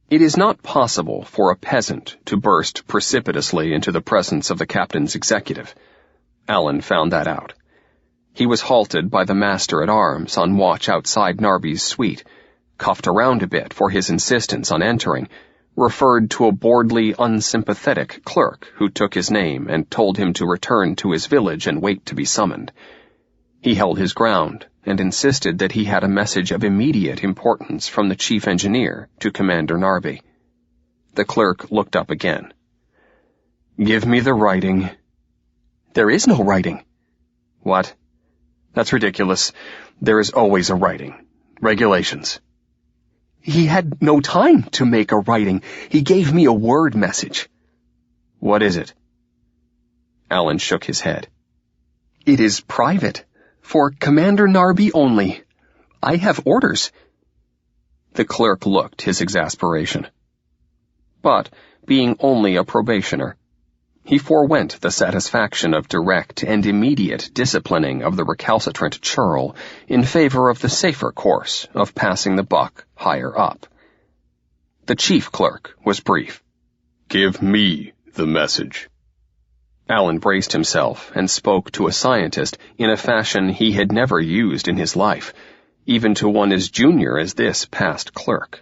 It is not possible for a peasant to burst precipitously into the presence of the captain's executive. Alan found that out. He was halted by the master-at-arms on watch outside Narby's suite, cuffed around a bit for his insistence on entering, referred to a boredly unsympathetic clerk who took his name and told him to return to his village and wait to be summoned. He held his ground and insisted that he had a message of immediate importance from the chief engineer to Commander Narby. The clerk looked up again. "Give me the writing." "There is no writing." "What? That's ridiculous. There is always a writing. Regulations." "He had no time to make a writing. He gave me a word message." "What is it?" Alan shook his head. "It is private. For Commander Narby only. I have orders." The clerk looked his exasperation. But, being only a probationer, he forewent the satisfaction of direct and immediate disciplining of the recalcitrant churl in favor of the safer course of passing the buck higher up. The chief clerk was brief. "Give me the message." Alan braced himself and spoke to a scientist in a fashion he had never used in his life, even to one as junior as this past clerk.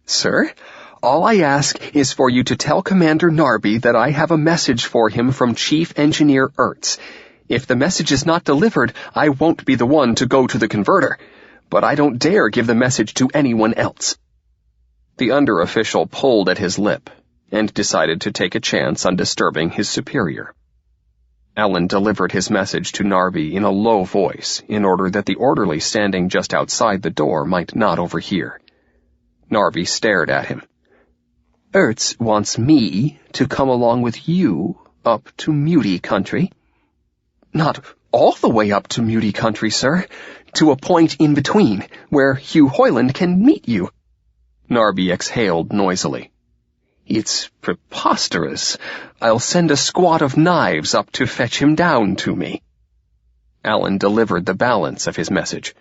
"Sir, all I ask is for you to tell Commander Narby that I have a message for him from Chief Engineer Ertz. If the message is not delivered, I won't be the one to go to the Convertor, but I don't dare give the message to anyone else." The under-official pulled at his lip and decided to take a chance on disturbing his superior. Alan delivered his message to Narby in a low voice in order that the orderly standing just outside the door might not overhear. Narby stared at him. "Ertz wants me to come along with you up to Muty country." "Not all the way up to Muty country, sir. To a point in between, where Hugh Hoyland can meet you." Narby exhaled noisily. "It's preposterous. I'll send a squad of knives up to fetch him down to me." Alan delivered the balance of his message.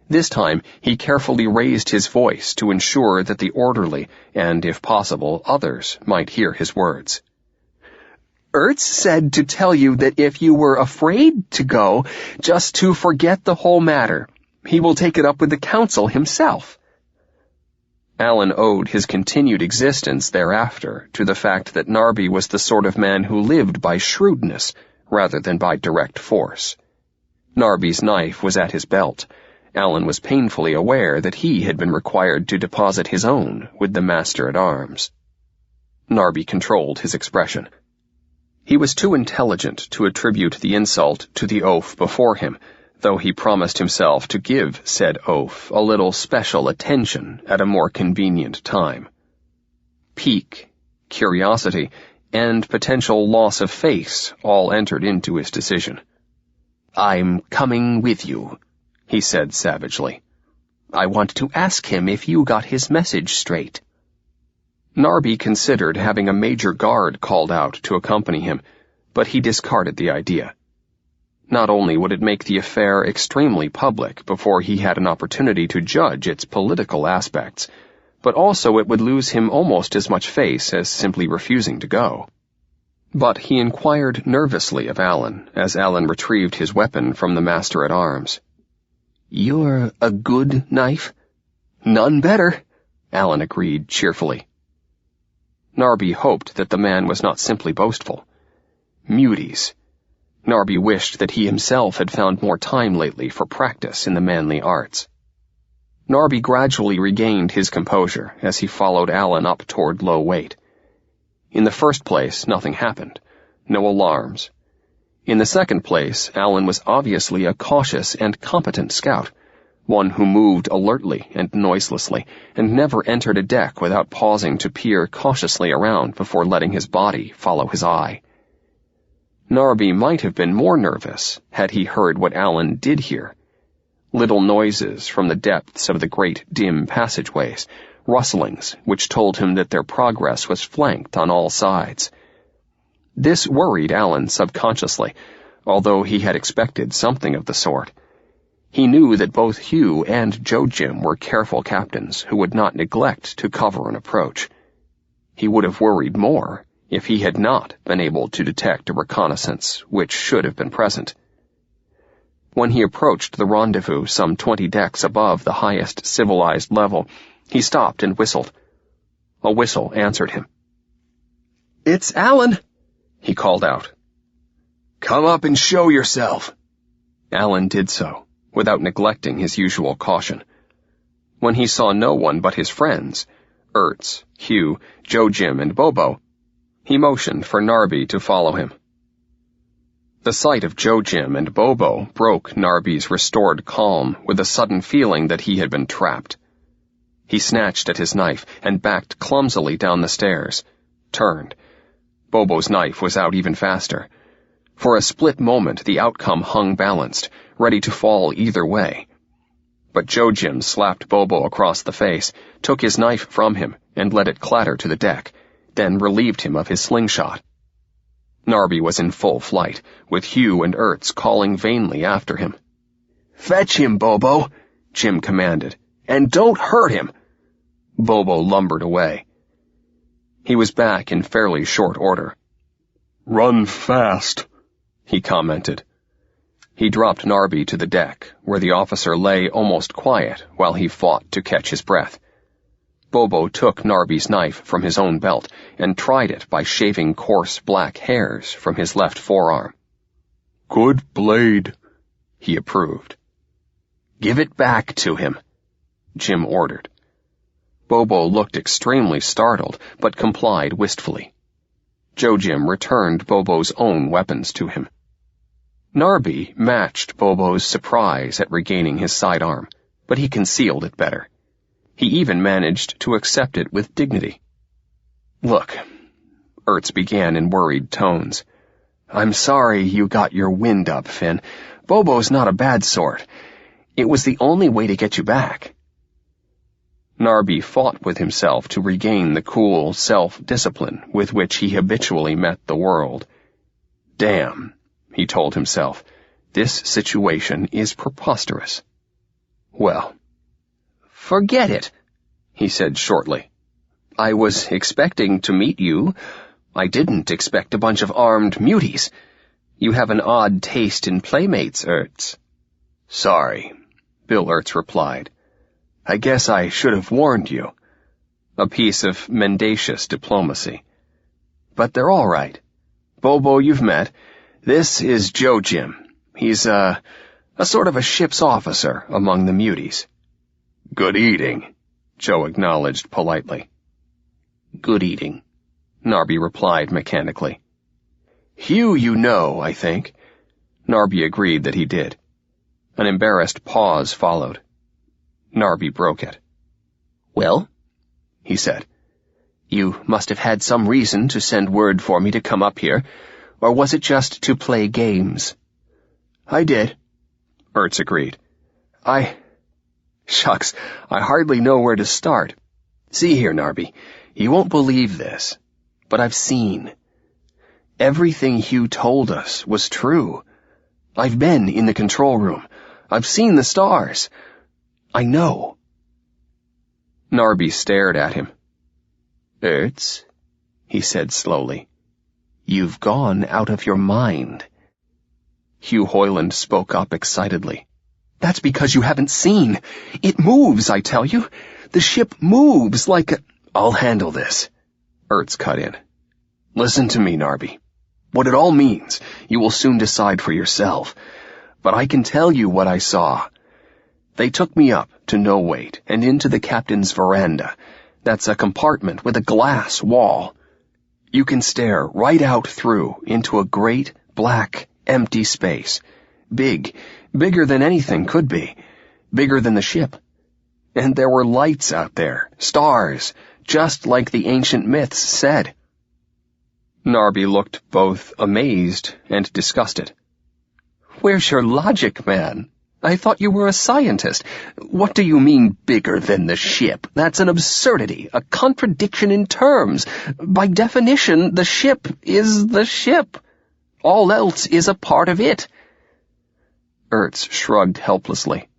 This time he carefully raised his voice to ensure that the orderly, and if possible others, might hear his words. "Ertz said to tell you that if you were afraid to go, just to forget the whole matter. He will take it up with the council himself." Alan owed his continued existence thereafter to the fact that Narby was the sort of man who lived by shrewdness rather than by direct force. Narby's knife was at his belt. Alan was painfully aware that he had been required to deposit his own with the master-at-arms. Narby controlled his expression. He was too intelligent to attribute the insult to the oaf before him, though he promised himself to give said oaf a little special attention at a more convenient time. Pique, curiosity, and potential loss of face all entered into his decision. "I'm coming with you," he said savagely. "I want to ask him if you got his message straight." Narby considered having a major guard called out to accompany him, but he discarded the idea. Not only would it make the affair extremely public before he had an opportunity to judge its political aspects, but also it would lose him almost as much face as simply refusing to go. But he inquired nervously of Alan as Alan retrieved his weapon from the master-at-arms. "You're a good knife?" "None better," Alan agreed cheerfully. Narby hoped that the man was not simply boastful. Muties. Narby wished that he himself had found more time lately for practice in the manly arts. Narby gradually regained his composure as he followed Alan up toward Low Weight. In the first place, nothing happened. No alarms. In the second place, Alan was obviously a cautious and competent scout, one who moved alertly and noiselessly, and never entered a deck without pausing to peer cautiously around before letting his body follow his eye. Narby might have been more nervous had he heard what Alan did hear. Little noises from the depths of the great dim passageways, rustlings which told him that their progress was flanked on all sides. This worried Alan subconsciously, although he had expected something of the sort. He knew that both Hugh and Joe Jim were careful captains who would not neglect to cover an approach. He would have worried more if he had not been able to detect a reconnaissance which should have been present. When he approached the rendezvous some 20 decks above the highest civilized level, he stopped and whistled. A whistle answered him. "It's Alan," he called out. "Come up and show yourself." Alan did so, without neglecting his usual caution. When he saw no one but his friends, Ertz, Hugh, Joe Jim, and Bobo, he motioned for Narby to follow him. The sight of Joe Jim and Bobo broke Narby's restored calm with a sudden feeling that he had been trapped. He snatched at his knife and backed clumsily down the stairs, turned. Bobo's knife was out even faster. For a split moment the outcome hung balanced, ready to fall either way. But Joe Jim slapped Bobo across the face, took his knife from him, and let it clatter to the deck, then relieved him of his slingshot. Narby was in full flight, with Hugh and Ertz calling vainly after him. "Fetch him, Bobo," Jim commanded. "And don't hurt him." Bobo lumbered away. He was back in fairly short order. "Run fast," he commented. He dropped Narby to the deck, where the officer lay almost quiet while he fought to catch his breath. Bobo took Narby's knife from his own belt and tried it by shaving coarse black hairs from his left forearm. "Good blade," he approved. "Give it back to him," Jim ordered. Bobo looked extremely startled, but complied wistfully. Joe Jim returned Bobo's own weapons to him. Narby matched Bobo's surprise at regaining his sidearm, but he concealed it better. He even managed to accept it with dignity. "Look," Ertz began in worried tones. "I'm sorry you got your wind up, Finn. Bobo's not a bad sort. It was the only way to get you back." Narby fought with himself to regain the cool self-discipline with which he habitually met the world. Damn, he told himself, this situation is preposterous. Well, "Forget it," he said shortly. "I was expecting to meet you. I didn't expect a bunch of armed muties. You have an odd taste in playmates, Ertz." "Sorry," Bill Ertz replied. "I guess I should have warned you." A piece of mendacious diplomacy. "But they're all right. Bobo you've met. This is Joe Jim. He's a sort of a ship's officer among the muties." "Good eating," Joe acknowledged politely. "Good eating," Narby replied mechanically. "Hugh you know, I think." Narby agreed that he did. An embarrassed pause followed. Narby broke it. "Well?" he said. "You must have had some reason to send word for me to come up here, or was it just to play games?" "I did," Ertz agreed. Shucks, I hardly know where to start. See here, Narby, you won't believe this, but I've seen. Everything Hugh told us was true. I've been in the control room. I've seen the stars. I know." Narby stared at him. "Ertz," he said slowly, "you've gone out of your mind." Hugh Hoyland spoke up excitedly. "That's because you haven't seen. It moves, I tell you. The ship moves like a—" "I'll handle this," Ertz cut in. "Listen to me, Narby. What it all means, you will soon decide for yourself. But I can tell you what I saw. They took me up to no weight and into the captain's veranda. That's a compartment with a glass wall. You can stare right out through into a great, black, empty space. Bigger than anything could be. Bigger than the ship. And there were lights out there, stars, just like the ancient myths said." Narby looked both amazed and disgusted. "Where's your logic, man? I thought you were a scientist. What do you mean, bigger than the ship? That's an absurdity, a contradiction in terms. By definition, the ship is the ship. All else is a part of it." Ertz shrugged helplessly.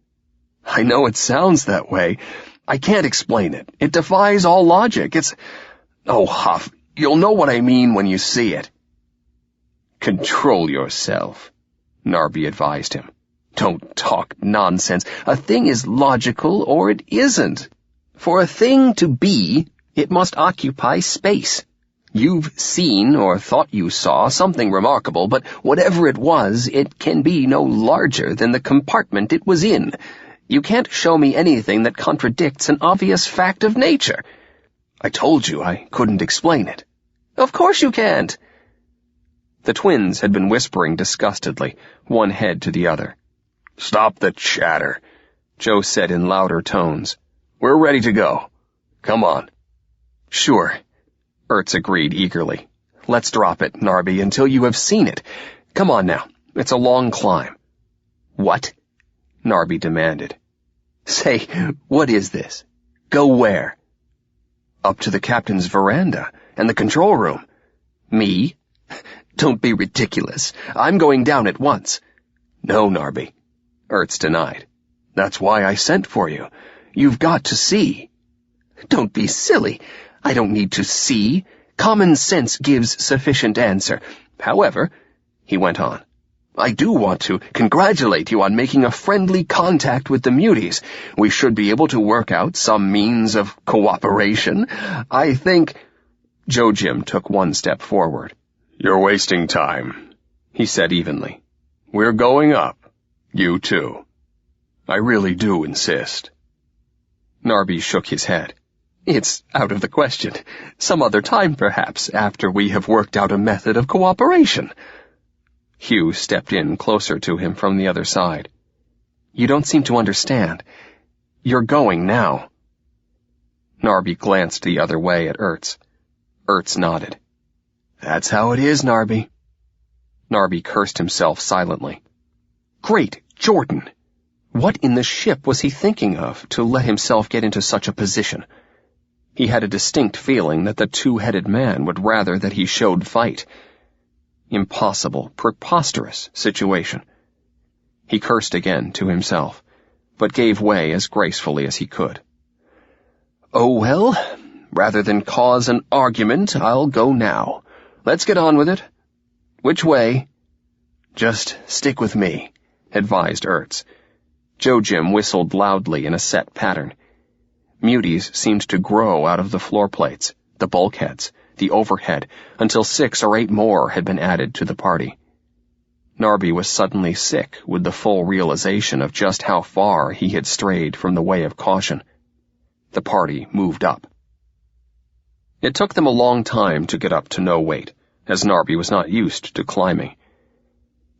I know it sounds that way. I can't explain it. It defies all logic. Oh, Huff, you'll know what I mean when you see it. Control yourself, Narby advised him. Don't talk nonsense. A thing is logical or it isn't. For a thing to be, it must occupy space. You've seen or thought you saw something remarkable, but whatever it was, it can be no larger than the compartment it was in. You can't show me anything that contradicts an obvious fact of nature. I told you I couldn't explain it. Of course you can't. The twins had been whispering disgustedly, one head to the other. Stop the chatter, Joe said in louder tones. We're ready to go. Come on. Sure, Ertz agreed eagerly. Let's drop it, Narby, until you have seen it. Come on now, it's a long climb. What? Narby demanded. Say, what is this? Go where? Up to the captain's veranda and the control room. Me? Don't be ridiculous. I'm going down at once. No, Narby, Ertz denied. That's why I sent for you. You've got to see. Don't be silly. I don't need to see. Common sense gives sufficient answer. However, he went on, I do want to congratulate you on making a friendly contact with the muties. We should be able to work out some means of cooperation. I think... Joe Jim took one step forward. You're wasting time, he said evenly. We're going up. You too. I really do insist. Narby shook his head. It's out of the question. Some other time, perhaps, after we have worked out a method of cooperation. Hugh stepped in closer to him from the other side. You don't seem to understand. You're going now. Narby glanced the other way at Ertz. Ertz nodded. That's how it is, Narby. Narby cursed himself silently. Great Jordan! What in the ship was he thinking of to let himself get into such a position? He had a distinct feeling that the two-headed man would rather that he showed fight. Impossible, preposterous situation. He cursed again to himself, but gave way as gracefully as he could. Oh well, rather than cause an argument, I'll go now. Let's get on with it. Which way? Just stick with me, advised Ertz. Joe Jim whistled loudly in a set pattern. Muties seemed to grow out of the floor plates, the bulkheads, the overhead, until 6 or 8 more had been added to the party. Narby was suddenly sick with the full realization of just how far he had strayed from the way of caution. The party moved up. It took them a long time to get up to no weight, as Narby was not used to climbing.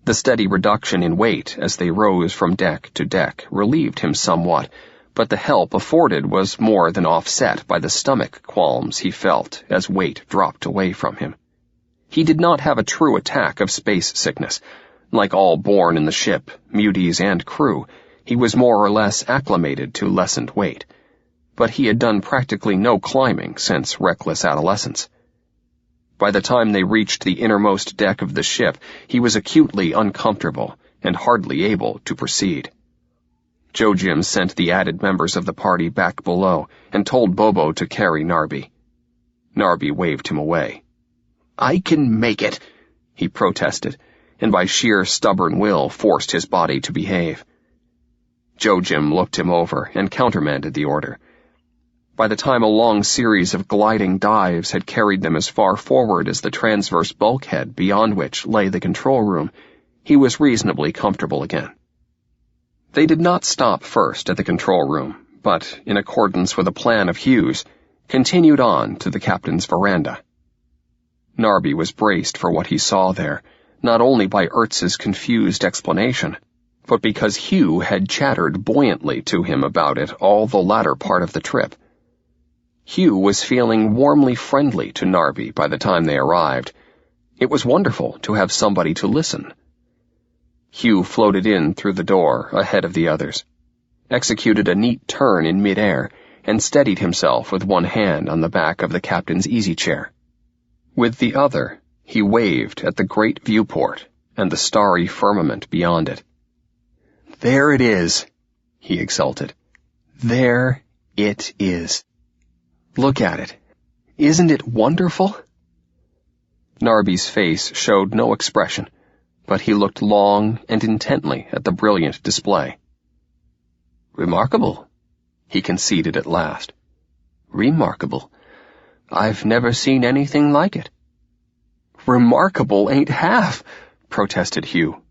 The steady reduction in weight as they rose from deck to deck relieved him somewhat, but the help afforded was more than offset by the stomach qualms he felt as weight dropped away from him. He did not have a true attack of space sickness. Like all born in the ship, muties and crew, he was more or less acclimated to lessened weight. But he had done practically no climbing since reckless adolescence. By the time they reached the innermost deck of the ship, he was acutely uncomfortable and hardly able to proceed. Joe Jim sent the added members of the party back below and told Bobo to carry Narby. Narby waved him away. I can make it, he protested, and by sheer stubborn will forced his body to behave. Joe Jim looked him over and countermanded the order. By the time a long series of gliding dives had carried them as far forward as the transverse bulkhead beyond which lay the control room, he was reasonably comfortable again. They did not stop first at the control room, but, in accordance with a plan of Hugh's, continued on to the captain's veranda. Narby was braced for what he saw there, not only by Ertz's confused explanation, but because Hugh had chattered buoyantly to him about it all the latter part of the trip. Hugh was feeling warmly friendly to Narby by the time they arrived. It was wonderful to have somebody to listen. Hugh floated in through the door ahead of the others, executed a neat turn in midair, and steadied himself with one hand on the back of the captain's easy chair. With the other, he waved at the great viewport and the starry firmament beyond it. There it is, he exulted. There it is. Look at it. Isn't it wonderful? Narby's face showed no expression, but he looked long and intently at the brilliant display. Remarkable, he conceded at last. Remarkable. I've never seen anything like it. Remarkable ain't half, protested Hugh.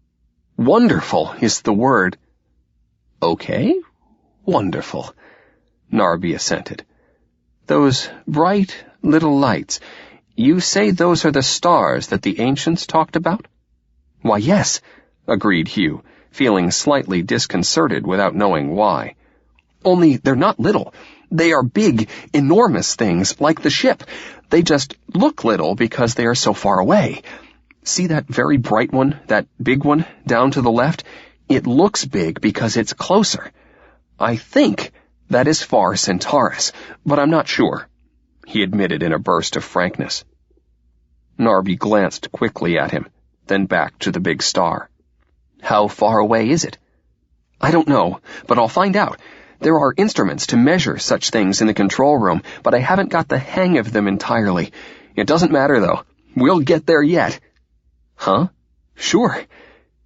Wonderful is the word. Okay, wonderful, Narby assented. Those bright little lights, you say those are the stars that the ancients talked about? Why, yes, agreed Hugh, feeling slightly disconcerted without knowing why. Only they're not little. They are big, enormous things, like the ship. They just look little because they are so far away. See that very bright one, that big one, down to the left? It looks big because it's closer. I think that is far Centaurus, but I'm not sure, he admitted in a burst of frankness. Narby glanced quickly at him, then back to the big star. How far away is it? I don't know, but I'll find out. There are instruments to measure such things in the control room, but I haven't got the hang of them entirely. It doesn't matter, though. We'll get there yet. Huh? Sure.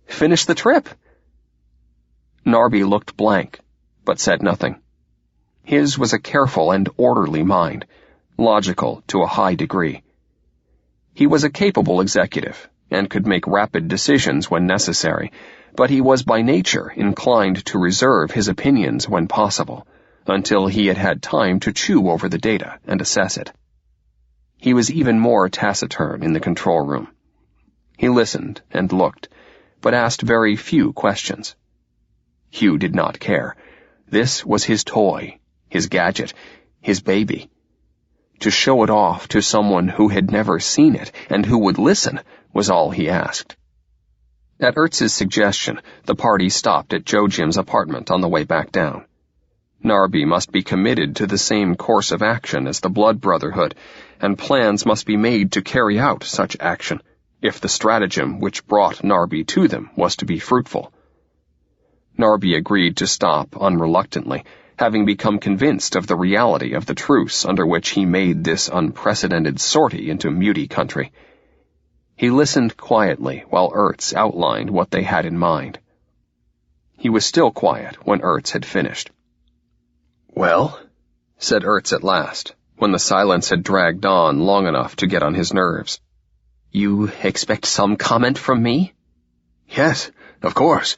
Finish the trip. Narby looked blank, but said nothing. His was a careful and orderly mind, logical to a high degree. He was a capable executive, and could make rapid decisions when necessary, but he was by nature inclined to reserve his opinions when possible, until he had had time to chew over the data and assess it. He was even more taciturn in the control room. He listened and looked, but asked very few questions. Hugh did not care. This was his toy, his gadget, his baby. To show it off to someone who had never seen it and who would listen was all he asked. At Ertz's suggestion, the party stopped at Joe Jim's apartment on the way back down. Narby must be committed to the same course of action as the Blood Brotherhood, and plans must be made to carry out such action, if the stratagem which brought Narby to them was to be fruitful. Narby agreed to stop unreluctantly, having become convinced of the reality of the truce under which he made this unprecedented sortie into Muty country. He listened quietly while Ertz outlined what they had in mind. He was still quiet when Ertz had finished. Well, said Ertz at last, when the silence had dragged on long enough to get on his nerves. You expect some comment from me? Yes, of course.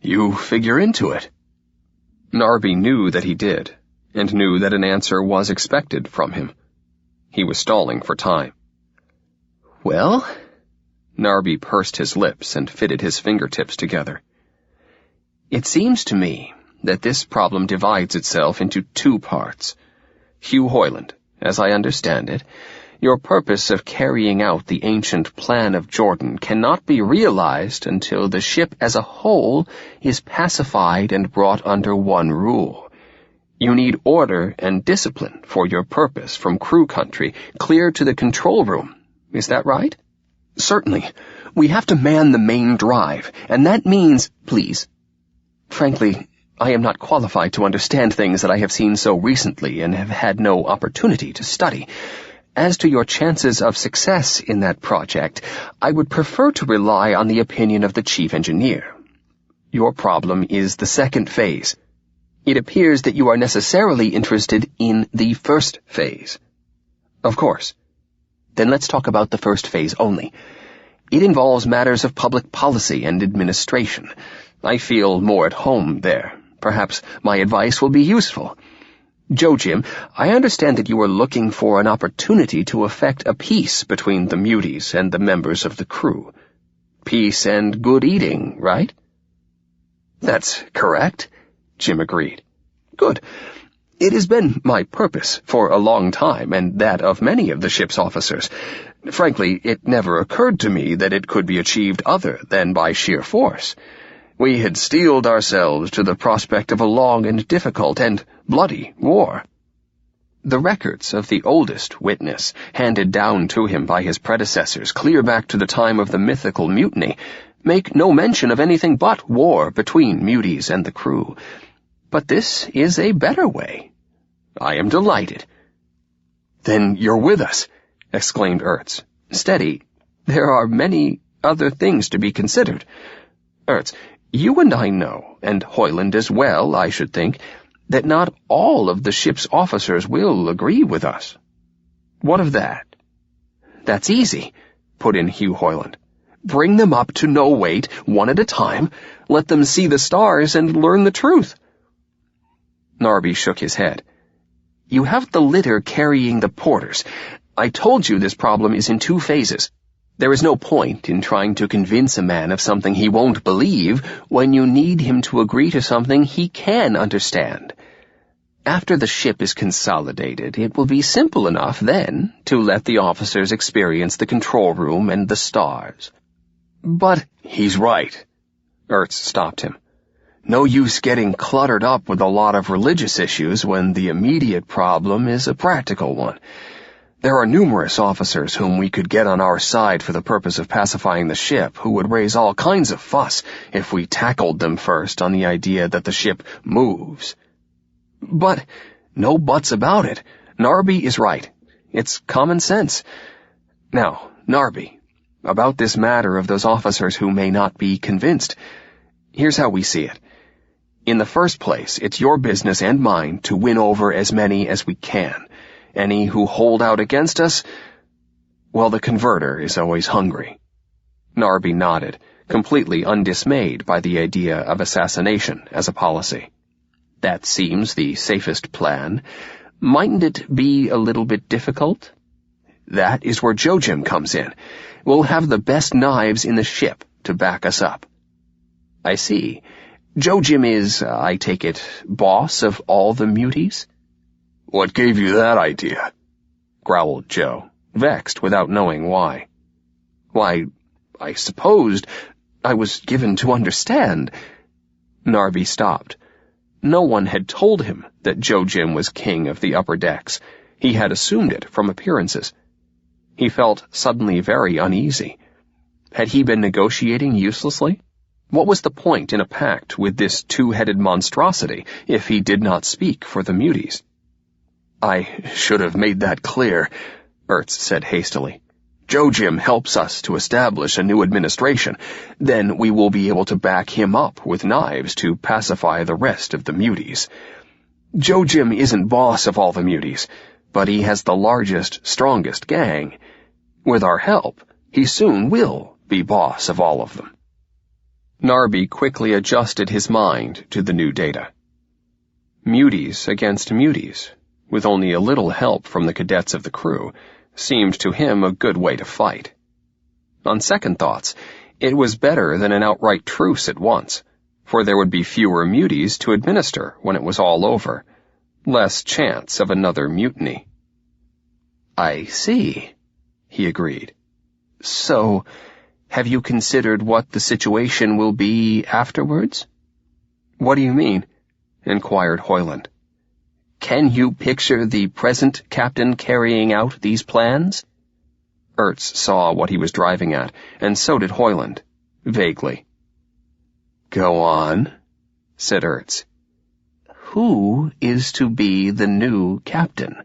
You figure into it. Narby knew that he did, and knew that an answer was expected from him. He was stalling for time. Well, Narby pursed his lips and fitted his fingertips together. It seems to me that this problem divides itself into two parts. Hugh Hoyland, as I understand it, your purpose of carrying out the ancient plan of Jordan cannot be realized until the ship as a whole is pacified and brought under one rule. You need order and discipline for your purpose from crew country clear to the control room. Is that right? Certainly. We have to man the main drive, and that means, please. Frankly, I am not qualified to understand things that I have seen so recently and have had no opportunity to study. As to your chances of success in that project, I would prefer to rely on the opinion of the chief engineer. Your problem is the second phase. It appears that you are necessarily interested in the first phase. Of course. Then let's talk about the first phase only. It involves matters of public policy and administration. I feel more at home there. Perhaps my advice will be useful. Joe Jim, I understand that you are looking for an opportunity to effect a peace between the Muties and the members of the crew. Peace and good eating, right? That's correct, Jim agreed. Good. It has been my purpose for a long time, and that of many of the ship's officers. Frankly, it never occurred to me that it could be achieved other than by sheer force. We had steeled ourselves to the prospect of a long and difficult and bloody war. The records of the oldest witness, handed down to him by his predecessors clear back to the time of the mythical mutiny, make no mention of anything but war between muties and the crew. But this is a better way. I am delighted. Then you're with us, exclaimed Ertz. Steady. There are many other things to be considered. Ertz, you and I know, and Hoyland as well, I should think, that not all of the ship's officers will agree with us. What of that? That's easy, put in Hugh Hoyland. Bring them up to no weight, one at a time. Let them see the stars and learn the truth. Narby shook his head. You have the litter carrying the porters. I told you this problem is in 2 phases. There is no point in trying to convince a man of something he won't believe when you need him to agree to something he can understand. After the ship is consolidated, it will be simple enough then to let the officers experience the control room and the stars. But he's right. Ertz stopped him. No use getting cluttered up with a lot of religious issues when the immediate problem is a practical one. There are numerous officers whom we could get on our side for the purpose of pacifying the ship who would raise all kinds of fuss if we tackled them first on the idea that the ship moves. But no buts about it. Narby is right. It's common sense. Now, Narby, about this matter of those officers who may not be convinced, here's how we see it. In the first place, it's your business and mine to win over as many as we can. Any who hold out against us, well, the Convertor is always hungry. Narby nodded, completely undismayed by the idea of assassination as a policy. That seems the safest plan. Mightn't it be a little bit difficult? That is where Jojim comes in. We'll have the best knives in the ship to back us up. I see. Jojim is, I take it, boss of all the muties? What gave you that idea? Growled Joe, vexed without knowing why. Why, I supposed I was given to understand. Narby stopped. No one had told him that Jojim was king of the upper decks. He had assumed it from appearances. He felt suddenly very uneasy. Had he been negotiating uselessly? What was the point in a pact with this 2-headed monstrosity if he did not speak for the muties? I should have made that clear, Ertz said hastily. Jojim helps us to establish a new administration. Then we will be able to back him up with knives to pacify the rest of the muties. Jojim isn't boss of all the muties, but he has the largest, strongest gang. With our help, he soon will be boss of all of them. Narby quickly adjusted his mind to the new data. Muties against muties, with only a little help from the cadets of the crew, seemed to him a good way to fight. On second thoughts, it was better than an outright truce at once, for there would be fewer muties to administer when it was all over, less chance of another mutiny. I see, he agreed. So, have you considered what the situation will be afterwards? What do you mean? Inquired Hoyland. Can you picture the present captain carrying out these plans? Ertz saw what he was driving at, and so did Hoyland, vaguely. Go on, said Ertz. Who is to be the new captain?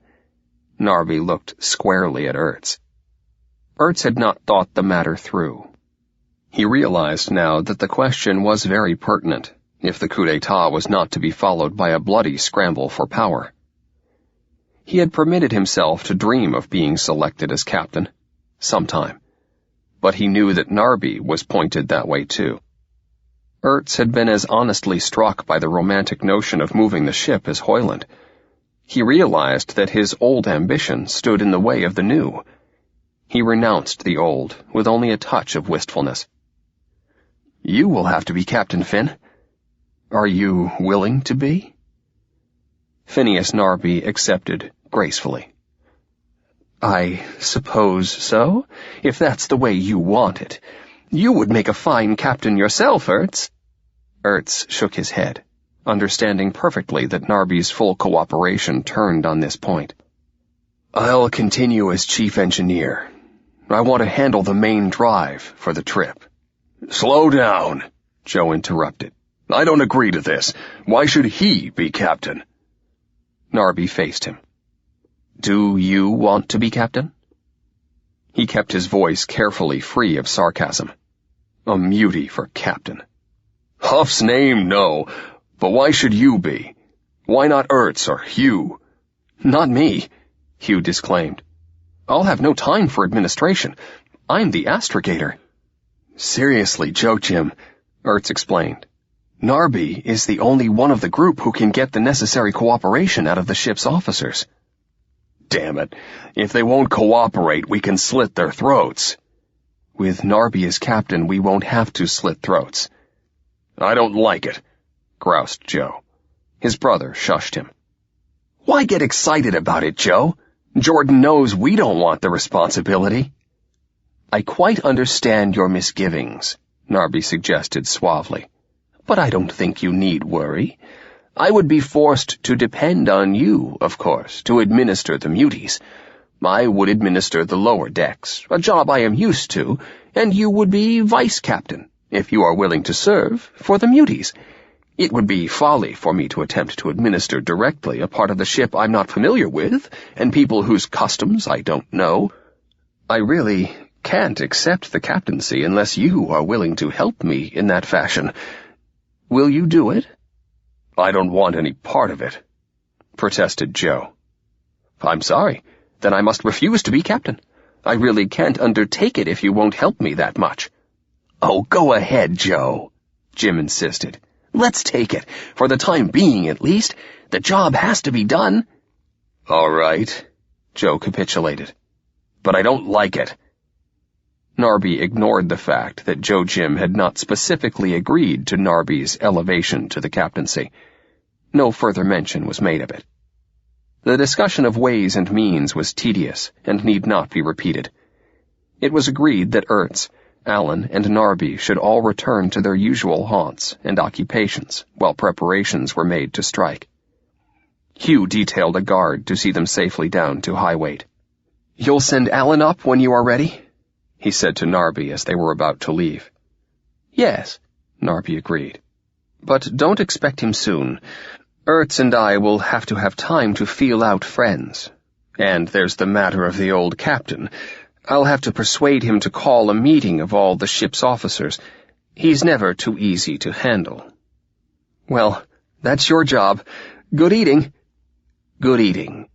Narby looked squarely at Ertz. Ertz had not thought the matter through. He realized now that the question was very pertinent, if the coup d'etat was not to be followed by a bloody scramble for power. He had permitted himself to dream of being selected as captain, sometime, but he knew that Narby was pointed that way too. Ertz had been as honestly struck by the romantic notion of moving the ship as Hoyland. He realized that his old ambition stood in the way of the new. He renounced the old with only a touch of wistfulness. You will have to be Captain Finn. Are you willing to be? Phineas Narby accepted gracefully. I suppose so, if that's the way you want it. You would make a fine captain yourself, Ertz. Ertz shook his head, understanding perfectly that Narby's full cooperation turned on this point. I'll continue as chief engineer. I want to handle the main drive for the trip. Slow down, Joe interrupted. I don't agree to this. Why should he be captain? Narby faced him. Do you want to be captain? He kept his voice carefully free of sarcasm. A mutie for captain. Huff's name, no, but why should you be? Why not Ertz or Hugh? Not me, Hugh disclaimed. I'll have no time for administration. I'm the astrogator. Seriously, Joachim, Ertz explained. Narby is the only one of the group who can get the necessary cooperation out of the ship's officers. Damn it. If they won't cooperate, we can slit their throats. With Narby as captain, we won't have to slit throats. I don't like it, groused Joe. His brother shushed him. Why get excited about it, Joe? Jordan knows we don't want the responsibility. I quite understand your misgivings, Narby suggested suavely. But I don't think you need worry. I would be forced to depend on you, of course, to administer the muties. I would administer the lower decks, a job I am used to, and you would be vice-captain, if you are willing to serve, for the muties. It would be folly for me to attempt to administer directly a part of the ship I'm not familiar with, and people whose customs I don't know. I really can't accept the captaincy unless you are willing to help me in that fashion. Will you do it? I don't want any part of it, protested Joe. I'm sorry. Then I must refuse to be captain. I really can't undertake it if you won't help me that much. Oh, go ahead, Joe, Jim insisted. Let's take it, for the time being at least. The job has to be done. All right, Joe capitulated. But I don't like it. Narby ignored the fact that Joachim had not specifically agreed to Narby's elevation to the captaincy. No further mention was made of it. The discussion of ways and means was tedious and need not be repeated. It was agreed that Ertz, Allen, and Narby should all return to their usual haunts and occupations while preparations were made to strike. Hugh detailed a guard to see them safely down to high weight. "You'll send Allen up when you are ready?" he said to Narby as they were about to leave. "Yes," Narby agreed. "But don't expect him soon. Ertz and I will have to have time to feel out friends. And there's the matter of the old captain. I'll have to persuade him to call a meeting of all the ship's officers. He's never too easy to handle." "Well, that's your job. Good eating." "Good eating,"